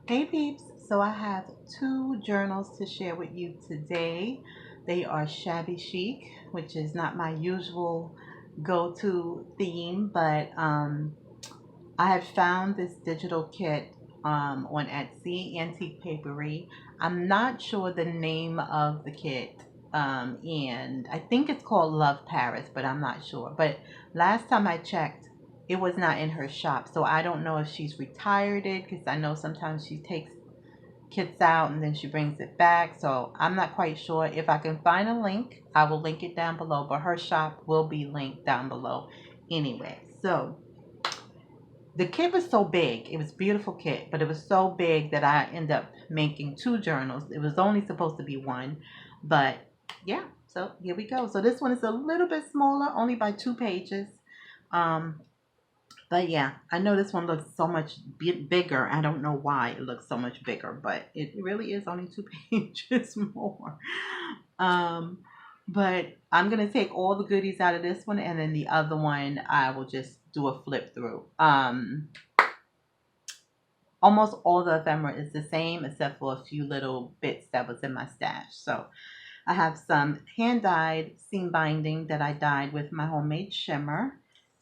Hey peeps, so I have two journals to share with you today. They are shabby chic, which is not my usual go-to theme, but I had found this digital kit on Etsy, Antique Papery. I'm not sure the name of the kit, and I think it's called Love Paris, but I'm not sure. But last time I checked, it was not in her shop, so I don't know if she's retired it because I know sometimes she takes kits out and then she brings it back. So I'm not quite sure. If I can find a link, I will link it down below, but her shop will be linked down below anyway. So the kit was so big. It was a beautiful kit, but it was so big that I ended up making two journals. It was only supposed to be one, but yeah, so here we go. So this one is a little bit smaller, only by 2 pages. Um, but yeah, I know this one looks so much bigger. I don't know why it looks so much bigger, but it really is only 2 pages more. Um, but I'm gonna take all the goodies out of this one, and then the other one I will just do a flip through. Almost all the ephemera is the same except for a few little bits that was in my stash. So I have some hand dyed seam binding that I dyed with my homemade shimmer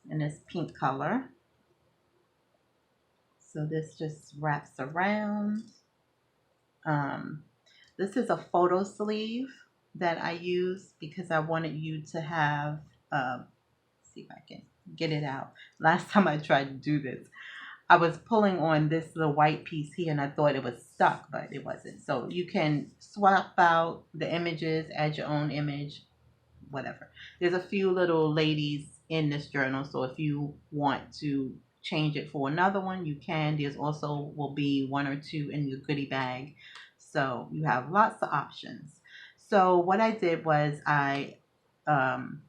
in this pink color. So this just wraps around. Um, this is a photo sleeve that I use because I wanted you to have, see if I can get it out. Last time I tried to do this, I was pulling on this little white piece here and I thought it was stuck, but it wasn't. So you can swap out the images, add your own image, whatever. There's a few little ladies in this journal, so if you want to change it for another one, you can. There's also will be one or two in your goodie bag, so you have lots of options. So what I did was I um,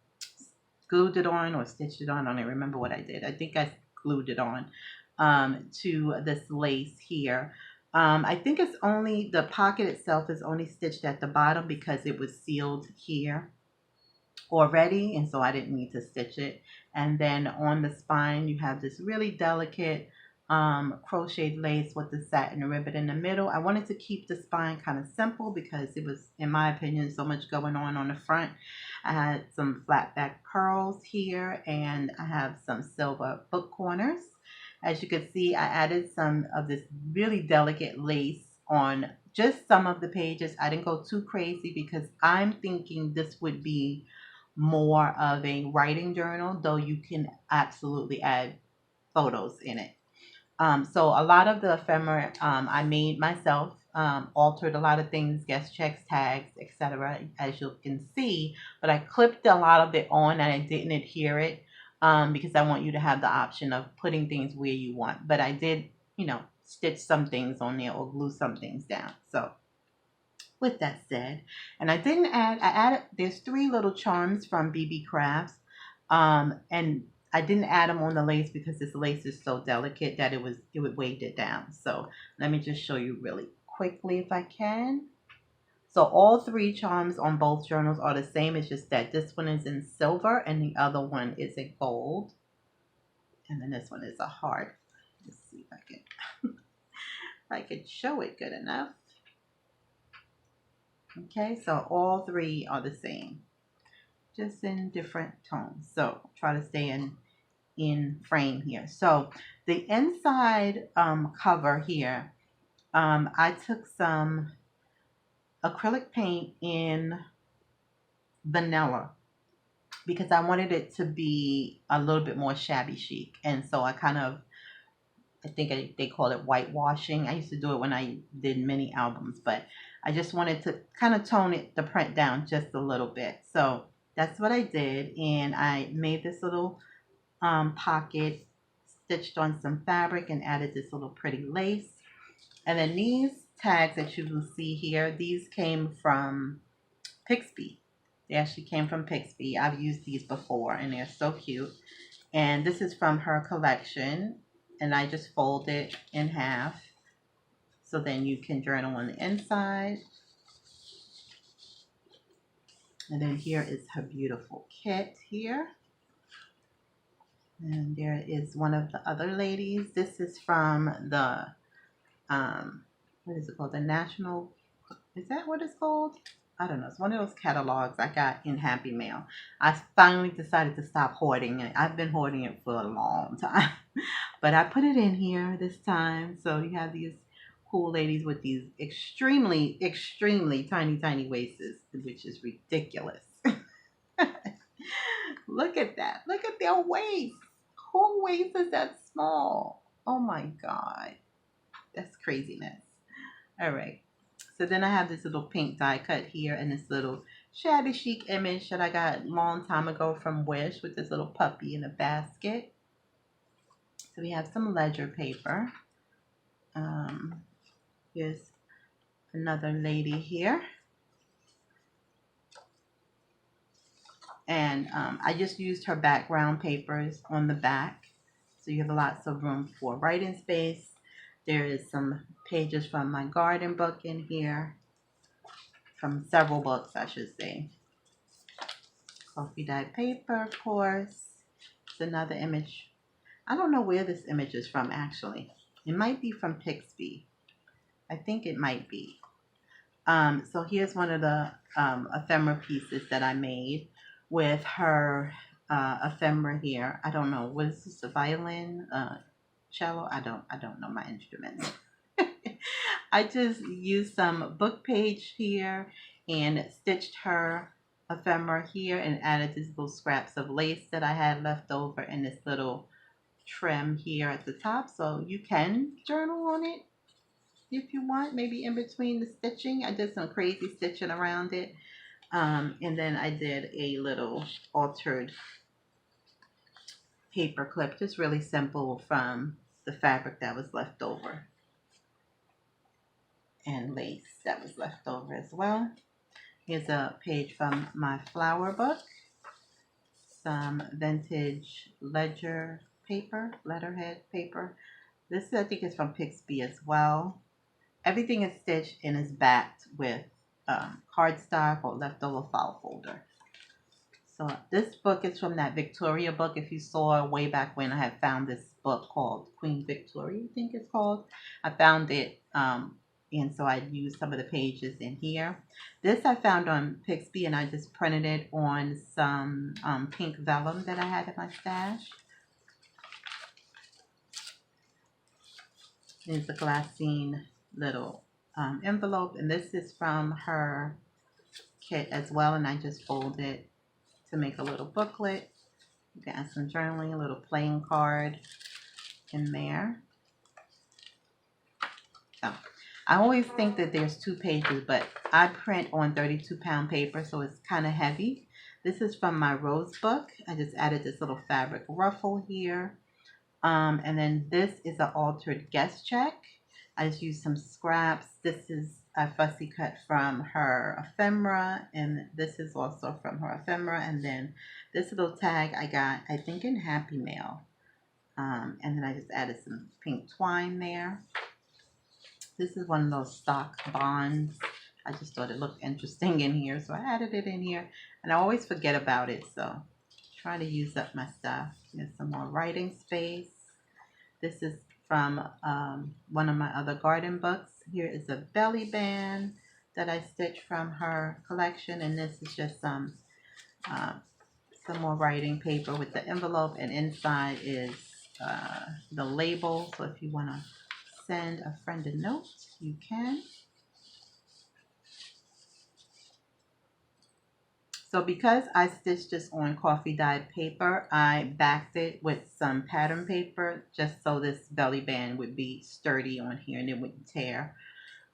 glued it on or stitched it on. I don't remember what I did. I think I glued it on to this lace here. I think it's only the pocket itself is only stitched at the bottom because it was sealed here already, and so I didn't need to stitch it. And then on the spine you have this really delicate crocheted lace with the satin ribbon in the middle. I wanted to keep the spine kind of simple because it was, in my opinion, so much going on the front. I had some flat back pearls here, and I have some silver book corners. As you can see, I added some of this really delicate lace on just some of the pages. I didn't go too crazy because I'm thinking this would be more of a writing journal, though you can absolutely add photos in it. So a lot of the ephemera I made myself, altered a lot of things, guest checks, tags, etc., as you can see, but I clipped a lot of it on and I didn't adhere it because I want you to have the option of putting things where you want. But I did, stitch some things on there or glue some things down. So with that said, and I added, there's three little charms from BB Crafts. And I didn't add them on the lace because this lace is so delicate that it would weight it down. So let me just show you really quickly if I can. So all three charms on both journals are the same. It's just that this one is in silver and the other one is in gold. And then this one is a heart. Let's see if I can if I could show it good enough. Okay, so all three are the same, just in different tones. So try to stay in frame here. So the inside cover here, I took some acrylic paint in vanilla because I wanted it to be a little bit more shabby chic. And so I think they call it whitewashing. I used to do it when I did mini albums, but I just wanted to kind of tone the print down just a little bit. So that's what I did. And I made this little pocket, stitched on some fabric and added this little pretty lace. And then these tags that you will see here, these came from Pixby. They actually came from Pixby. I've used these before and they're so cute. And this is from her collection. And I just fold it in half so then you can journal on the inside. And then here is her beautiful kit here. And there is one of the other ladies. This is from the what is it called? The National, is that what it's called? I don't know. It's one of those catalogs I got in Happy Mail. I finally decided to stop hoarding it. I've been hoarding it for a long time. But I put it in here this time. So you have these cool ladies with these extremely, extremely tiny, tiny waists, which is ridiculous. Look at that. Look at their waist. Who waist is that small? Oh my God. That's craziness. All right. So then I have this little pink die cut here and this little shabby chic image that I got a long time ago from Wish with this little puppy in a basket. So we have some ledger paper. Here's another lady here. And I just used her background papers on the back. So you have lots of room for writing space. There is some pages from my garden book in here. From several books, I should say. Coffee dyed paper, of course. It's another image. I don't know where this image is from, actually. It might be from Pixby. I think it might be. So here's one of the ephemera pieces that I made with her ephemera here. I don't know. Was this a violin? Cello? I don't know my instruments. I just used some book page here and stitched her ephemera here and added these little scraps of lace that I had left over and this little trim here at the top. So you can journal on it if you want, maybe in between the stitching. I did some crazy stitching around it. And then I did a little altered paper clip, just really simple from the fabric that was left over. And lace that was left over as well. Here's a page from my flower book. Some vintage ledger paper, letterhead paper. This I think is from Pixby as well. Everything is stitched and is backed with cardstock or leftover file folder. So this book is from that Victoria book. If you saw way back when I had found this book called Queen Victoria, I think it's called. I found it, and so I used some of the pages in here. This I found on Pixby, and I just printed it on some pink vellum that I had in my stash. There's a glassine little envelope, and this is from her kit as well, and I just folded it to make a little booklet. You can add some journaling, a little playing card in there. So I always think that there's 2 pages, but I print on 32-pound paper, so it's kind of heavy. This is from my rose book. I just added this little fabric ruffle here. And then this is an altered guest check. I just used some scraps. This is a fussy cut from her ephemera, and this is also from her ephemera. And then this little tag I got, I think, in Happy Mail. And then I just added some pink twine there. This is one of those stock bonds. I just thought it looked interesting in here, so I added it in here. And I always forget about it, so try to use up my stuff. There's some more writing space. This is from one of my other garden books. Here is a belly band that I stitched from her collection, and this is just some more writing paper with the envelope, and inside is the label. So if you want to send a friend a note, you can. So because I stitched this on coffee dyed paper, I backed it with some pattern paper just so this belly band would be sturdy on here and it wouldn't tear.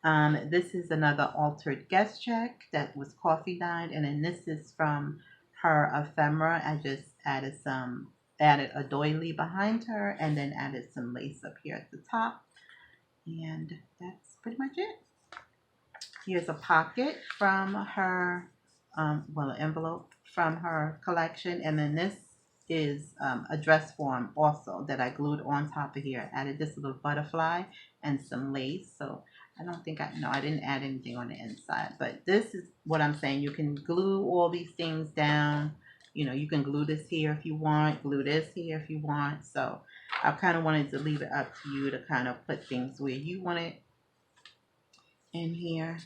This is another altered guest check that was coffee dyed, and then this is from her ephemera. I just added a doily behind her and then added some lace up here at the top. And that's pretty much it. Here's a pocket from her, an envelope from her collection. And then this is a dress form also that I glued on top of here. I added this little butterfly and some lace. So I don't think I didn't add anything on the inside. But this is what I'm saying. You can glue all these things down. You know, you can glue this here if you want, glue this here if you want. So I kind of wanted to leave it up to you to kind of put things where you want it. in here.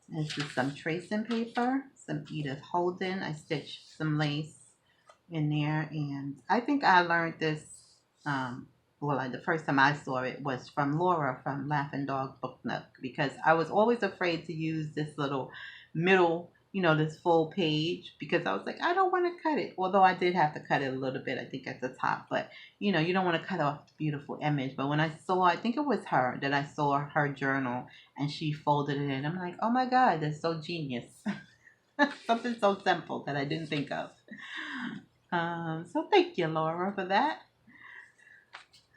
This is some tracing paper, some Edith Holden. I stitched some lace in there, and I think I learned this. The first time I saw it was from Laura from Laughing Dog Book Nook, because I was always afraid to use this little middle, this full page, because I was like, I don't want to cut it. Although I did have to cut it a little bit, I think at the top, but you don't want to cut off the beautiful image. But when I think it was her that I saw her journal and she folded it in, I'm like, oh my God, that's so genius. Something so simple that I didn't think of. So thank you, Laura, for that.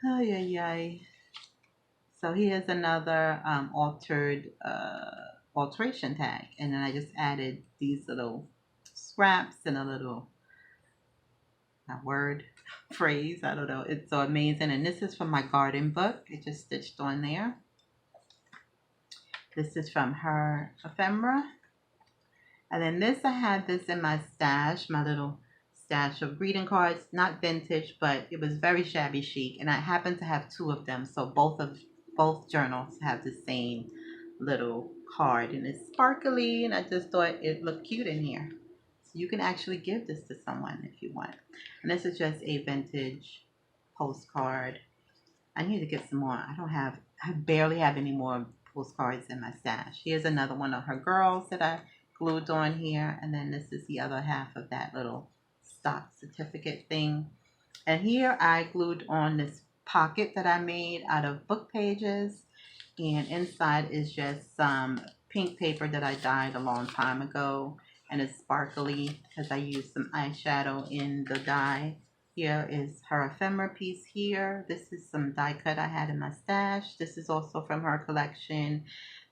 Ay, ay, ay. So here's another alteration tag, and then I just added these little scraps and a little word phrase. I don't know. It's so amazing, and this is from my garden book. It just stitched on there. This is from her ephemera, and then this, I had this in my stash, my little stash of greeting cards, not vintage, but it was very shabby chic, and I happen to have two of them, so both journals have the same little card, and it's sparkly, and I just thought it looked cute in here. So you can actually give this to someone if you want. And this is just a vintage postcard. I need to get some more. I barely have any more postcards in my stash. Here's another one of her girls that I glued on here, and then this is the other half of that little stock certificate thing. And here I glued on this pocket that I made out of book pages, and inside is just some pink paper that I dyed a long time ago, and it's sparkly because I used some eyeshadow in the dye. Here is her ephemera piece here. This is some die cut I had in my stash. This is also from her collection.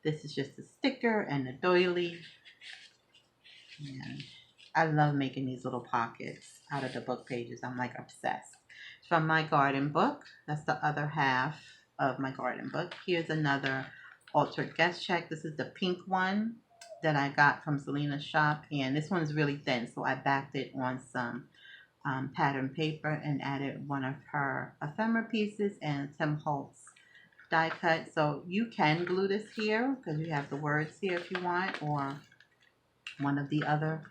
This is just a sticker and a doily. And I love making these little pockets out of the book pages. I'm like obsessed. From my garden book, that's the other half of my garden book. Here's another altered guest check. This is the pink one that I got from Selena's shop, and this one's really thin, so I backed it on some pattern paper and added one of her ephemera pieces and Tim Holtz die cut. So you can glue this here because you have the words here if you want, or one of the other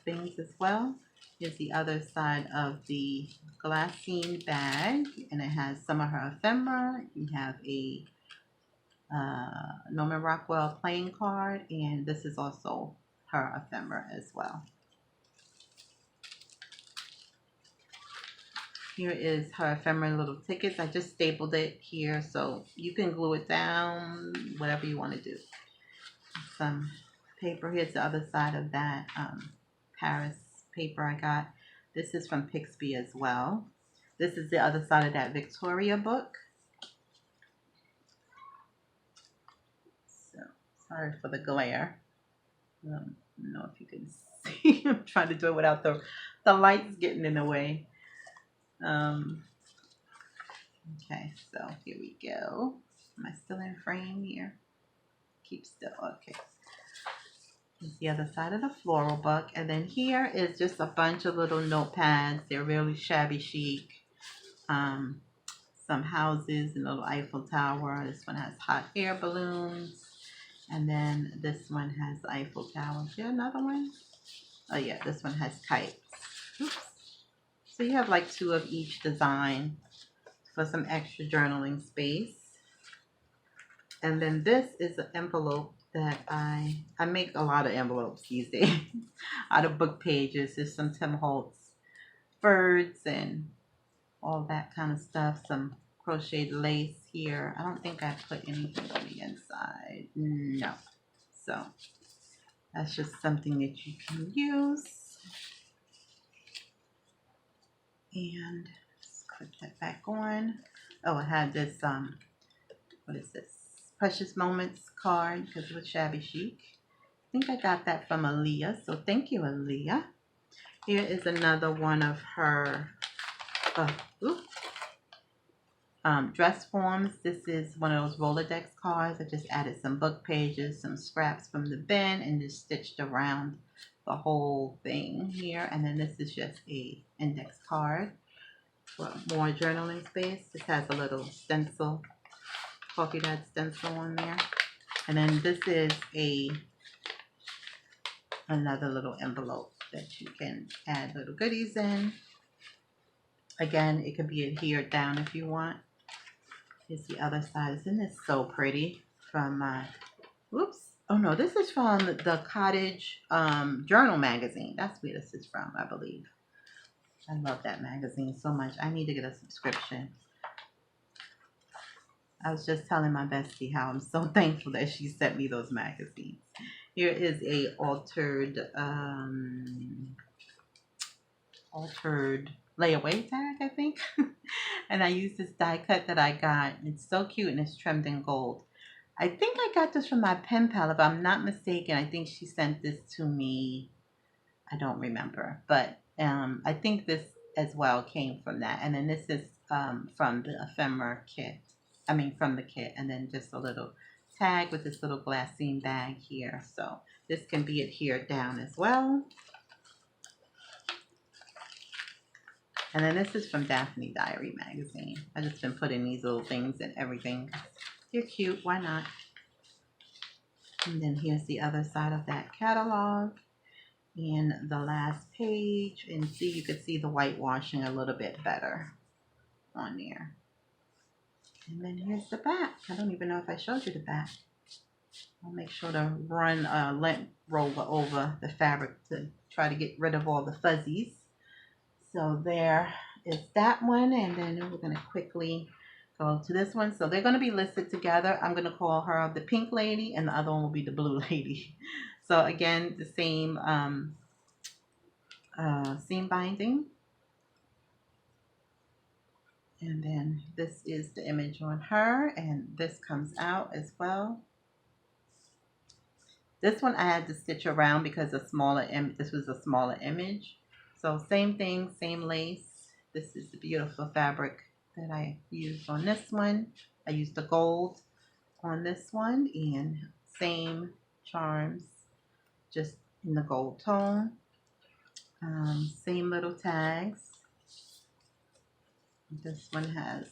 things as well. Here's the other side of the glassine bag, and it has some of her ephemera. You have a Norman Rockwell playing card, and this is also her ephemera as well. Here is her ephemera little tickets. I just stapled it here, so you can glue it down, whatever you want to do. Some paper. Here's the other side of that Paris paper I got. This is from Pixby as well. This is the other side of that Victoria book. So sorry for the glare. I don't know if you can see. I'm trying to do it without the lights getting in the way. Okay, so here we go. Am I still in frame here? Keep still. Okay. Here's the other side of the floral book. And then here is just a bunch of little notepads. They're really shabby chic. Some houses and a little Eiffel Tower. This one has hot air balloons. And then this one has the Eiffel Tower. Is there another one? Oh yeah, this one has kites. Oops. So you have like two of each design for some extra journaling space. And then this is an envelope that I make a lot of envelopes these days out of book pages. There's some Tim Holtz birds and all that kind of stuff. Some crocheted lace here. I don't think I put anything on the inside. No. So that's just something that you can use. And let's click that back on. Oh, I had this, what is this? Precious Moments card because it was shabby chic. I think I got that from Aaliyah, so thank you, Aaliyah. Here is another one of her dress forms. This is one of those Rolodex cards. I just added some book pages, some scraps from the bin, and just stitched around the whole thing here. And then this is just a index card for more journaling space. This has a little stencil, coffee dot stencil on there. And then this is another little envelope that you can add little goodies in. Again, it could be adhered down if you want. Here's the other side. Isn't this so pretty? From whoops. Oh no, this is from the Cottage Journal magazine. That's where this is from, I believe. I love that magazine so much. I need to get a subscription. I was just telling my bestie how I'm so thankful that she sent me those magazines. Here is a altered layaway tag, I think. And I used this die cut that I got. It's so cute and it's trimmed in gold. I think I got this from my pen pal, if I'm not mistaken. I think she sent this to me. I don't remember, but I think this as well came from that. And then this is from the ephemera kit. I mean, from the kit, and then just a little tag with this little glassine bag here. So this can be adhered down as well. And then this is from Daphne Diary magazine. I've just been putting these little things in everything. They're cute, why not? And then here's the other side of that catalog. And the last page, and see, you could see the whitewashing a little bit better on there. And then here's the back. I don't even know if I showed you the back. I'll make sure to run a lint roller over the fabric to try to get rid of all the fuzzies. So there is that one, and then we're going to quickly go to this one. So they're going to be listed together. I'm going to call her the pink lady, and the other one will be the blue lady. So again, the same seam binding. And then this is the image on her, and this comes out as well. This one I had to stitch around because this was a smaller image. So same thing, same lace. This is the beautiful fabric that I used on this one. I used the gold on this one, and same charms, just in the gold tone. Same little tags. This one has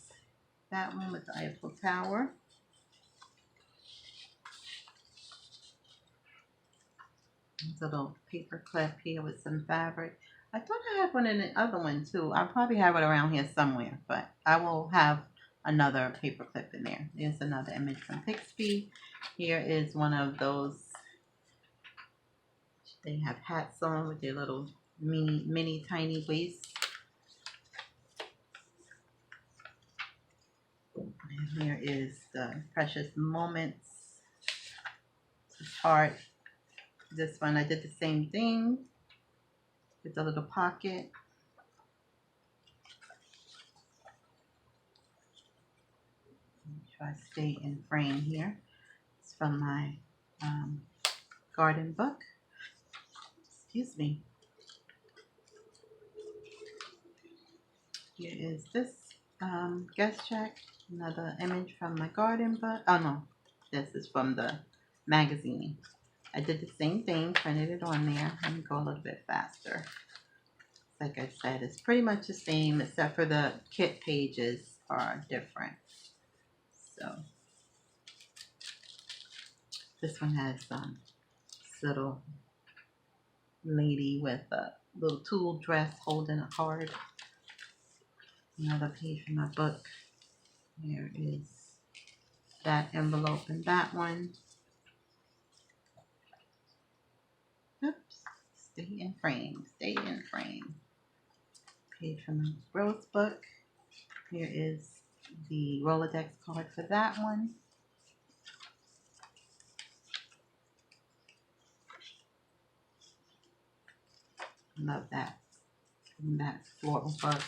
that one with the Eiffel Tower. There's a little paper clip here with some fabric. I thought I had one in the other one too. I probably have it around here somewhere, but I will have another paper clip in there. There's another image from Pixby. Here is one of those. They have hats on with their little mini tiny waists. And here is the Precious Moments chart. This one I did the same thing with the little pocket. Try to stay in frame here. It's from my garden book. Excuse me. Here is this guest check. Another image from my garden book. Oh no, this is from the magazine. I did the same thing, printed it on there. Let me go a little bit faster. Like I said, it's pretty much the same except for the kit pages are different. So this one has this little lady with a little tulle dress holding a card. Another page from my book. There is that envelope and that one. Oops. Stay in frame. Stay in frame. Page from my Rose book. Here is the Rolodex card for that one. Love that. And that floral book.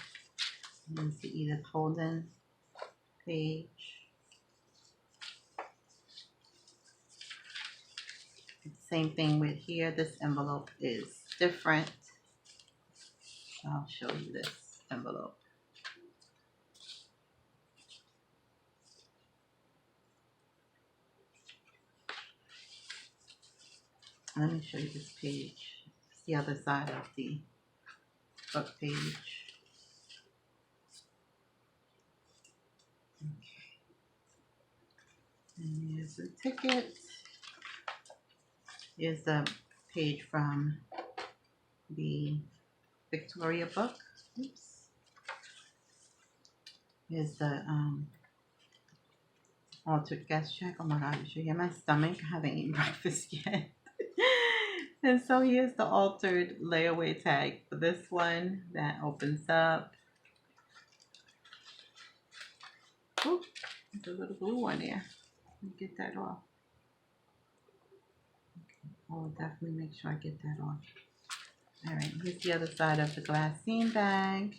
Here's the Edith Holden page. Same thing with here. This envelope is different. I'll show you this envelope. Let me show you this page. It's the other side of the book page. Okay. And here's the ticket. Here's a page from the Victoria book. Oops. Here's the altered guest check. Oh my god, you should hear my stomach. I haven't eaten breakfast yet. And so here's the altered layaway tag for this one that opens up. Oop, there's a little blue one there. Let me get that off. I'll definitely make sure I get that off. Alright, here's the other side of the glassine bag.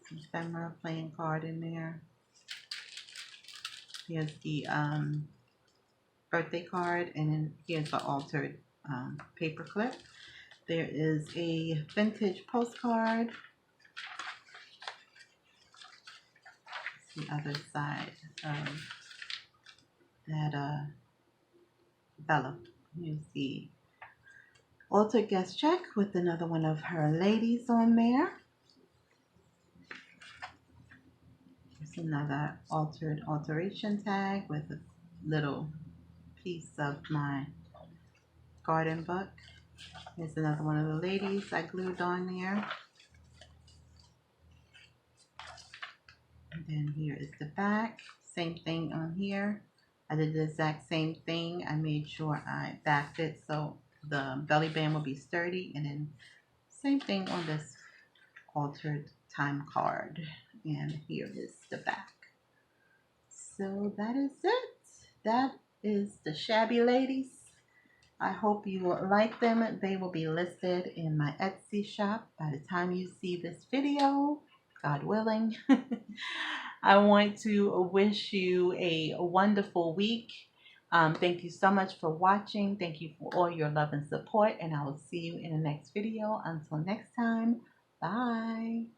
Some ephemera playing card in there. Here's the birthday card, and then here's the altered paper clip. There is a vintage postcard. The other side of that Bella. Here's the altered guest check with another one of her ladies on there. There's another alteration tag with a little piece of my garden book. Here's another one of the ladies I glued on there. And then here is the back. Same thing on here. I did the exact same thing. I made sure I backed it so the belly band will be sturdy. And then same thing on this altered time card. And here is the back. So that is it. That is the Shabby Ladies. I hope you will like them. They will be listed in my Etsy shop by the time you see this video, God willing. I want to wish you a wonderful week. Thank you so much for watching. Thank you for all your love and support, and I will see you in the next video. Until next time, bye.